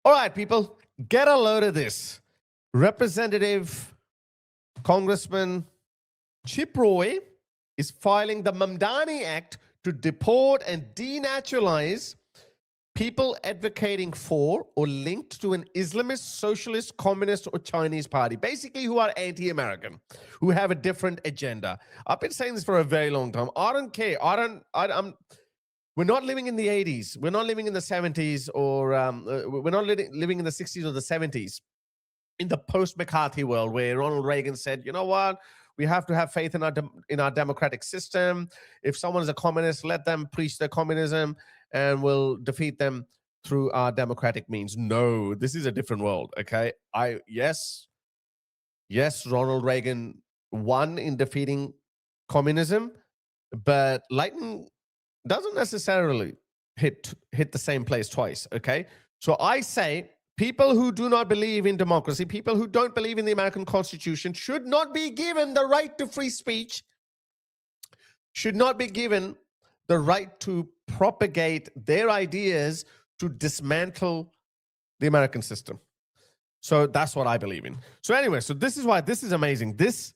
All right, people, get a load of this. Representative Congressman Chip Roy is filing the Mamdani Act to deport and denaturalize people advocating for or linked to an Islamist, socialist, communist, or Chinese party, basically who are anti-American, who have a different agenda. I've been saying this for a very long time. I don't care. We're not living in the 80s. We're not living in the 70s, or we're not living in the 60s or the 70s, in the post-McCarthy world where Ronald Reagan said, you know what? We have to have faith in our democratic system. If someone is a communist, let them preach their communism and we'll defeat them through our democratic means. No, this is a different world, okay? Yes, Ronald Reagan won in defeating communism, but lightning doesn't necessarily hit the same place twice, okay? So I say people who do not believe in democracy, people who don't believe in the American Constitution, should not be given the right to free speech, should not be given the right to propagate their ideas to dismantle the American system. So that's what I believe in. So anyway, so this is why this is amazing. This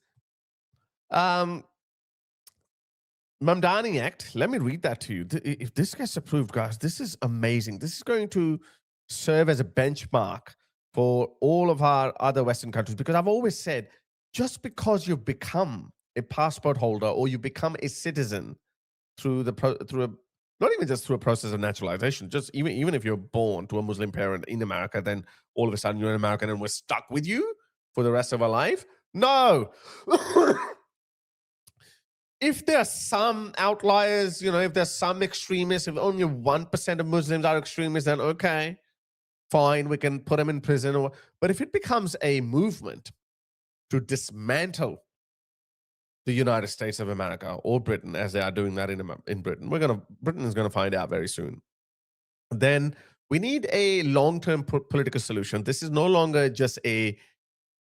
Mamdani Act, let me read that to you. If this gets approved, guys, this is amazing. This is going to serve as a benchmark for all of our other Western countries, because I've always said, just because you've become a passport holder or you become a citizen through not even just through a process of naturalization, just even if you're born to a Muslim parent in America, then all of a sudden you're an American and we're stuck with you for the rest of our life. No. If there are some outliers, if there's some extremists, if only 1% of Muslims are extremists, then okay, fine, we can put them in prison. But if it becomes a movement to dismantle the United States of America or Britain, as they are doing that in Britain, Britain is going to find out very soon, then we need a long-term political solution. This is no longer just a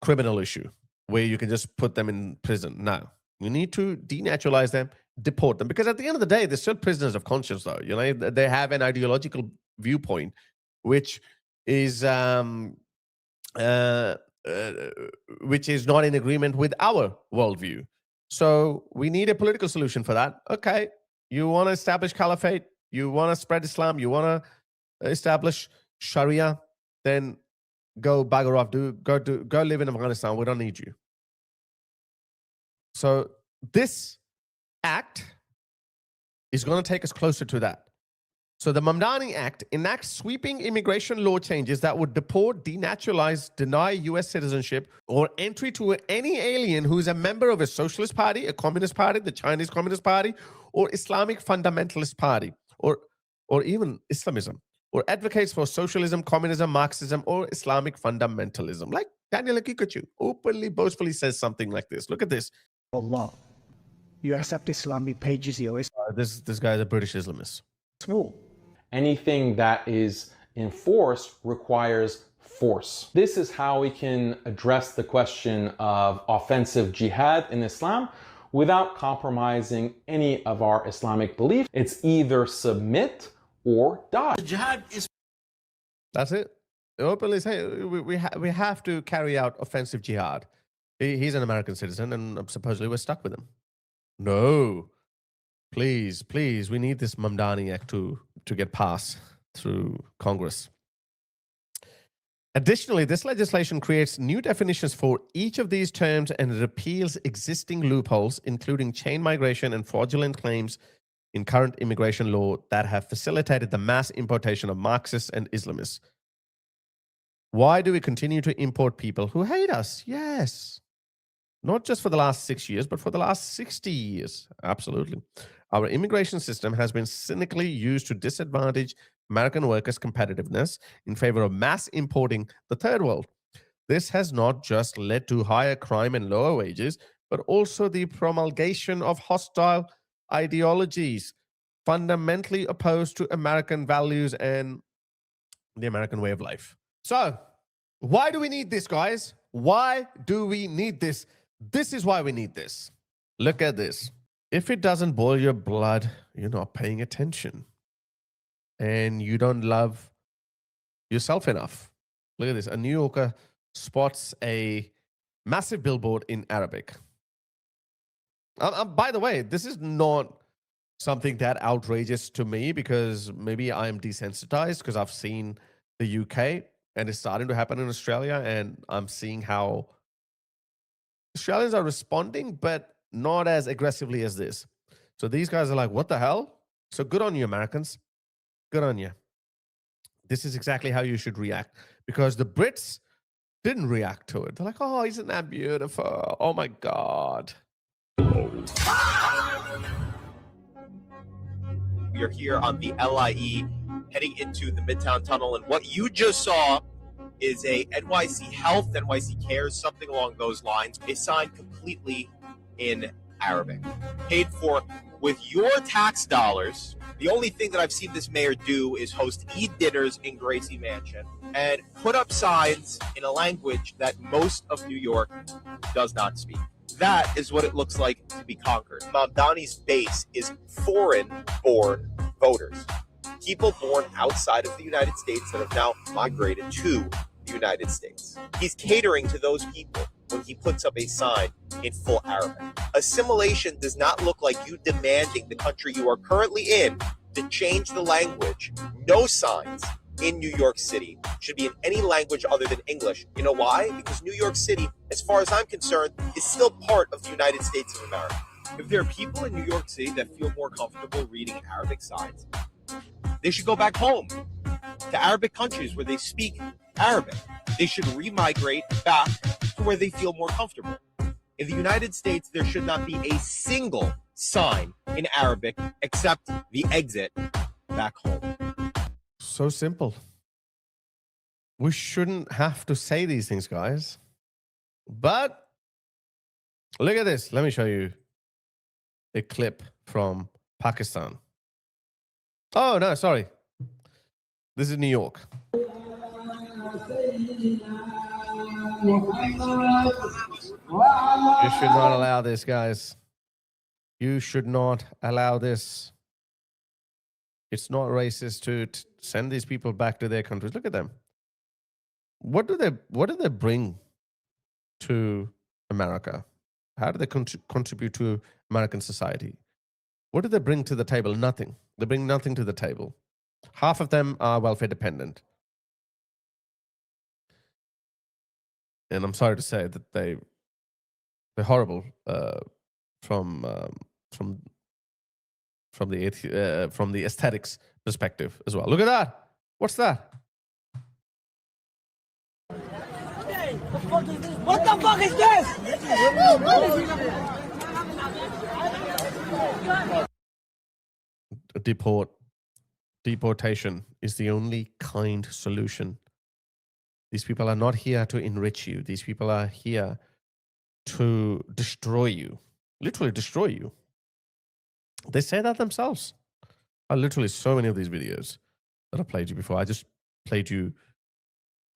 criminal issue where you can just put them in prison. No. We need to denaturalize them, deport them, because at the end of the day, they're still prisoners of conscience, though. They have an ideological viewpoint, which is not in agreement with our worldview. So we need a political solution for that. Okay, you want to establish caliphate, you want to spread Islam, you want to establish Sharia, then go bugger off, go live in Afghanistan. We don't need you. So this act is going to take us closer to that. So the Mamdani Act enacts sweeping immigration law changes that would deport, denaturalize, deny U.S. citizenship or entry to any alien who is a member of a socialist party, a communist party, the Chinese Communist Party, or Islamic fundamentalist party, or even Islamism, or advocates for socialism, communism, Marxism, or Islamic fundamentalism. Like Daniel Akikachu openly, boastfully says something like this. Look at this. Allah. You accept Islamic pages, this guy is a British Islamist. Small. Anything that is enforced requires force. This is how we can address the question of offensive jihad in Islam without compromising any of our Islamic beliefs. It's either submit or die. Jihad is... That's it. They openly say we have to carry out offensive jihad. He's an American citizen, and supposedly we're stuck with him. No. Please, we need this Mamdani Act to get passed through Congress. Additionally, this legislation creates new definitions for each of these terms and repeals existing loopholes, including chain migration and fraudulent claims in current immigration law that have facilitated the mass importation of Marxists and Islamists. Why do we continue to import people who hate us? Yes. Not just for the last 6 years, but for the last 60 years. Absolutely. Our immigration system has been cynically used to disadvantage American workers' competitiveness in favor of mass importing the third world. This has not just led to higher crime and lower wages, but also the promulgation of hostile ideologies fundamentally opposed to American values and the American way of life. So, why do we need this, guys? Why do we need this? This is why we need this. Look at this. If it doesn't boil your blood, you're not paying attention. And you don't love yourself enough. Look at this. A New Yorker spots a massive billboard in Arabic. By the way, this is not something that outrageous to me because maybe I'm desensitized because I've seen the UK and it's starting to happen in Australia, and I'm seeing how Australians are responding, but not as aggressively as this. So these guys are like, what the hell? So good on you, Americans. Good on you. This is exactly how you should react, because the Brits didn't react to it. They're like, oh, isn't that beautiful? Oh my God. We're here on the LIE heading into the Midtown Tunnel, and what you just saw is a NYC Health, NYC Cares, something along those lines, a sign completely in Arabic, paid for with your tax dollars. The only thing that I've seen this mayor do is host Eid dinners in Gracie Mansion and put up signs in a language that most of New York does not speak. That is what it looks like to be conquered. Mamdani's base is foreign-born voters, people born outside of the United States that have now migrated to the United States. He's catering to those people when he puts up a sign in full Arabic. Assimilation does not look like you demanding the country you are currently in to change the language. No signs in New York City should be in any language other than English. You know why? Because New York City, as far as I'm concerned, is still part of the United States of America. If there are people in New York City that feel more comfortable reading Arabic signs, they should go back home to Arabic countries where they speak Arabic. They should remigrate back to where they feel more comfortable. In the United States, there should not be a single sign in Arabic except the exit back home. So simple. We shouldn't have to say these things, guys. But look at this. Let me show you a clip from Pakistan. Oh, no, sorry. This is New York. You should not allow this, guys. You should not allow this. It's not racist to send these people back to their countries. Look at them. What do they bring to America? How do they contribute to American society? What do they bring to the table? Nothing. They bring nothing to the table. Half of them are welfare dependent. And I'm sorry to say that they're horrible from the aesthetics perspective as well. Look at that. What's that? What the fuck is this? Deportation is the only kind solution. These people are not here to enrich you. These people are here to destroy you, literally destroy you. They say that themselves. Literally so many of these videos that I played you before. I just played you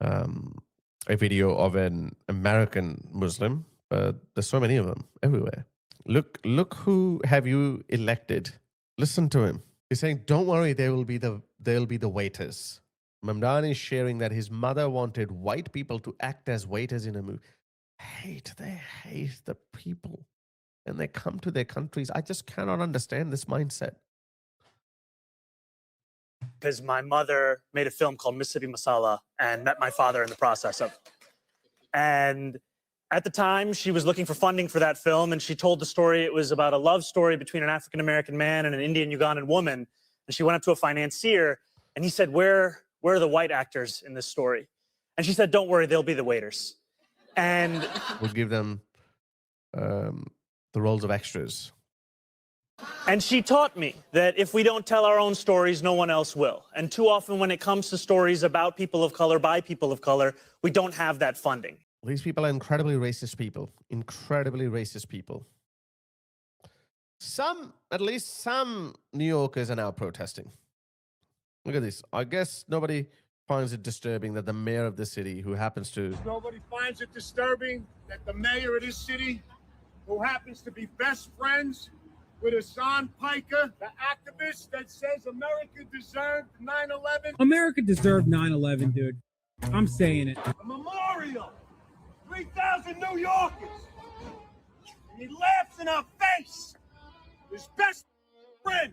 a video of an American Muslim, but there's so many of them everywhere. Look who have you elected. Listen to him. He's saying, don't worry, they'll be the waiters. Mamdani is sharing that his mother wanted white people to act as waiters in a movie. They hate the people. And they come to their countries. I just cannot understand this mindset. Because my mother made a film called Mississippi Masala and met my father in the process of it. And at the time, she was looking for funding for that film, and she told the story. It was about a love story between an African-American man and an Indian-Ugandan woman. And she went up to a financier, and he said, where are the white actors in this story? And she said, don't worry, they'll be the waiters. And we'll give them the roles of extras. And she taught me that if we don't tell our own stories, no one else will. And too often when it comes to stories about people of color, by people of color, we don't have that funding. These people are incredibly racist people. Incredibly racist people. At least some New Yorkers are now protesting. Look at this. I guess nobody finds it disturbing that the mayor of the city, who happens to... Nobody finds it disturbing that the mayor of this city, who happens to be best friends with Hassan Piker, the activist that says America deserved 9/11. America deserved 9/11, dude. I'm saying it. A memorial. 3,000 New Yorkers. And he laughs in our face. His best friend.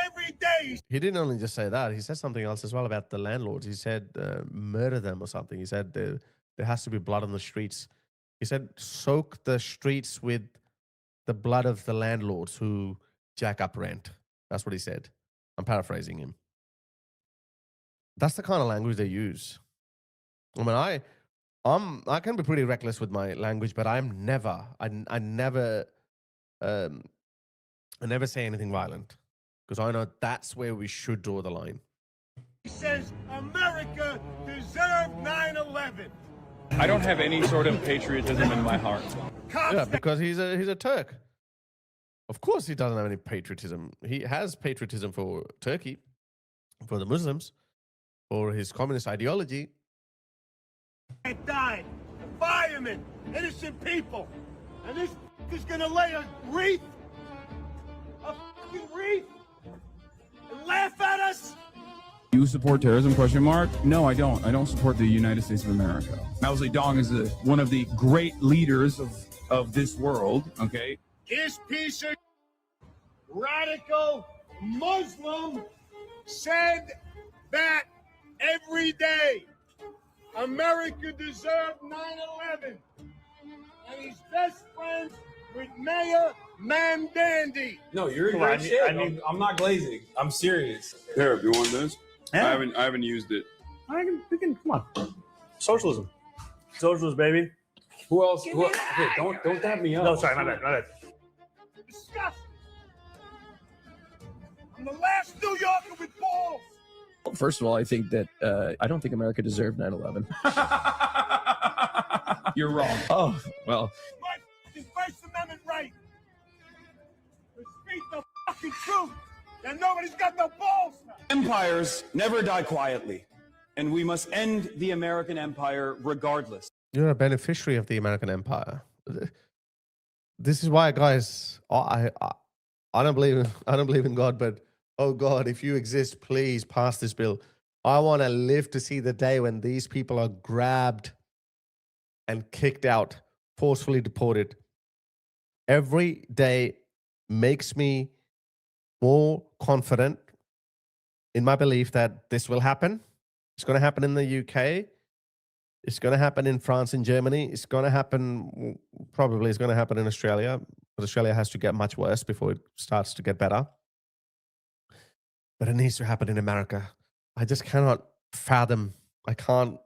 Every day. He didn't only just say that. He said something else as well about the landlords. He said murder them or something. He said there has to be blood on the streets. He said soak the streets with the blood of the landlords who jack up rent. That's what he said. I'm paraphrasing him. That's the kind of language they use. I mean, I can be pretty reckless with my language, but I never say anything violent because I know that's where we should draw the line. He says America deserved 9/11. I don't have any sort of patriotism in my heart. Yeah, because he's a Turk. Of course, he doesn't have any patriotism. He has patriotism for Turkey, for the Muslims, for his communist ideology. Died, the firemen, innocent people, and this is gonna lay a fucking wreath, and laugh at us. You support terrorism? Question mark. No, I don't. I don't support the United States of America. Mao Zedong is one of the great leaders of this world. Okay. This piece of radical Muslim said that every day America deserved 9/11, and he's best friends with Mayor Mamdani. No, you're in great shape. I'm not glazing. I'm serious. Here, you want this? Yeah. I haven't used it. We can, come on. Socialism. Socialism, baby. Who else? Okay, don't dab me up. No, sorry, my bad. Disgusting. I'm the last New Yorker with balls. First of all, I think that I don't think America deserved 9/11. You're wrong. Oh, well. My fucking First Amendment right to speak the fucking truth, and nobody's got the balls now. Empires never die quietly, and we must end the American empire regardless. You're a beneficiary of the American empire. This is why, guys, I don't believe in God, but oh God, if you exist, please pass this bill. I want to live to see the day when these people are grabbed and kicked out, forcefully deported. Every day makes me more confident in my belief that this will happen. It's going to happen in the UK. It's going to happen in France and Germany. It's going to happen, probably it's going to happen in Australia. But Australia has to get much worse before it starts to get better. But it needs to happen in America. I just cannot fathom. I can't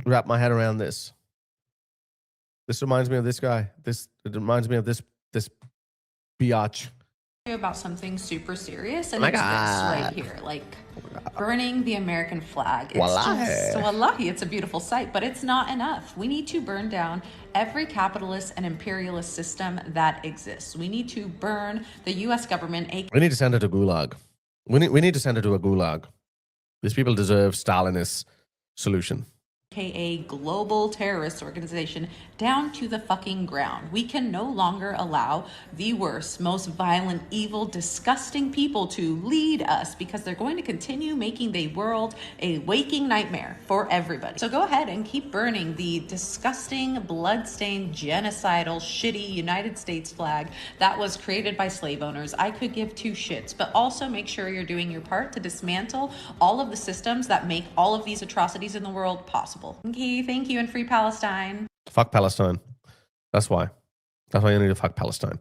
wrap my head around this. This reminds me of this guy. It reminds me of this biatch. About something super serious, and Oh my it's this God. right here, like burning the American flag. It's Wallahi. just, wallahi, it's a beautiful sight, but it's not enough. We need to burn down every capitalist and imperialist system that exists. We need to burn the U.S. government. We need to send it to Gulag. We need to send it to a Gulag. These people deserve Stalinist solution. AKA global terrorist organization, down to the fucking ground. We can no longer allow the worst, most violent, evil, disgusting people to lead us, because they're going to continue making the world a waking nightmare for everybody. So go ahead and keep burning the disgusting, blood-stained, genocidal, shitty United States flag that was created by slave owners. I could give two shits, but also make sure you're doing your part to dismantle all of the systems that make all of these atrocities in the world possible. Okay, thank you, and free Palestine. Fuck Palestine. That's why. That's why you need to fuck Palestine.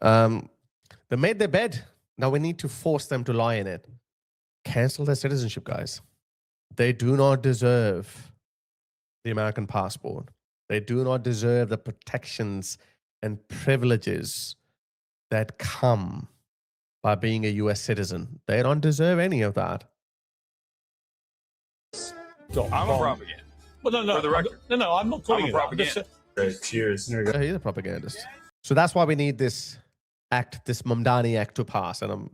They made their bed. Now we need to force them to lie in it. Cancel their citizenship, guys. They do not deserve the American passport. They do not deserve the protections and privileges that come by being a US citizen. They don't deserve any of that. I'm a propaganda. Well, no, For the record. No, I'm not calling I'm a it that. propaganda. Great. Cheers. There we go. He's a propagandist. So that's why we need this act, this Mamdani Act to pass. And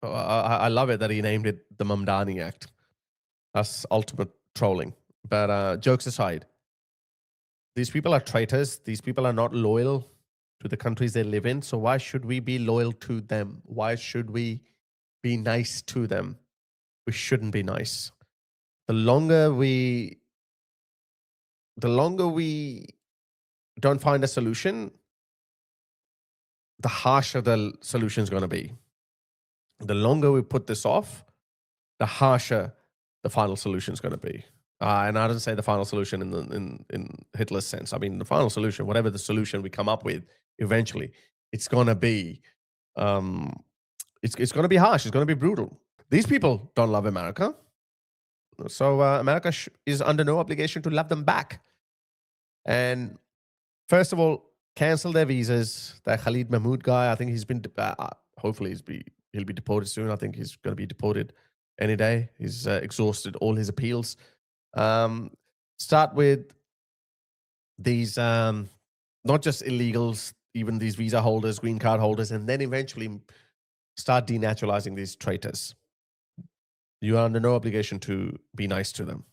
I love it that he named it the Mamdani Act. That's ultimate trolling. But jokes aside, these people are traitors. These people are not loyal to the countries they live in. So why should we be loyal to them? Why should we be nice to them? we shouldn't be nice. The longer we don't find a solution, the harsher the solution is going to be. The longer we put this off, the harsher the final solution is going to be. And I don't say the final solution in Hitler's sense. I mean, the final solution, whatever the solution we come up with, eventually, it's going to be, it's going to be harsh. It's going to be brutal. These people don't love America. So America is under no obligation to love them back. And first of all, cancel their visas. That Khalid Mahmoud guy, I think he's been, hopefully he'll be deported soon. I think he's going to be deported any day. He's exhausted all his appeals. Start with these, not just illegals, even these visa holders, green card holders, and then eventually start denaturalizing these traitors. You are under no obligation to be nice to them.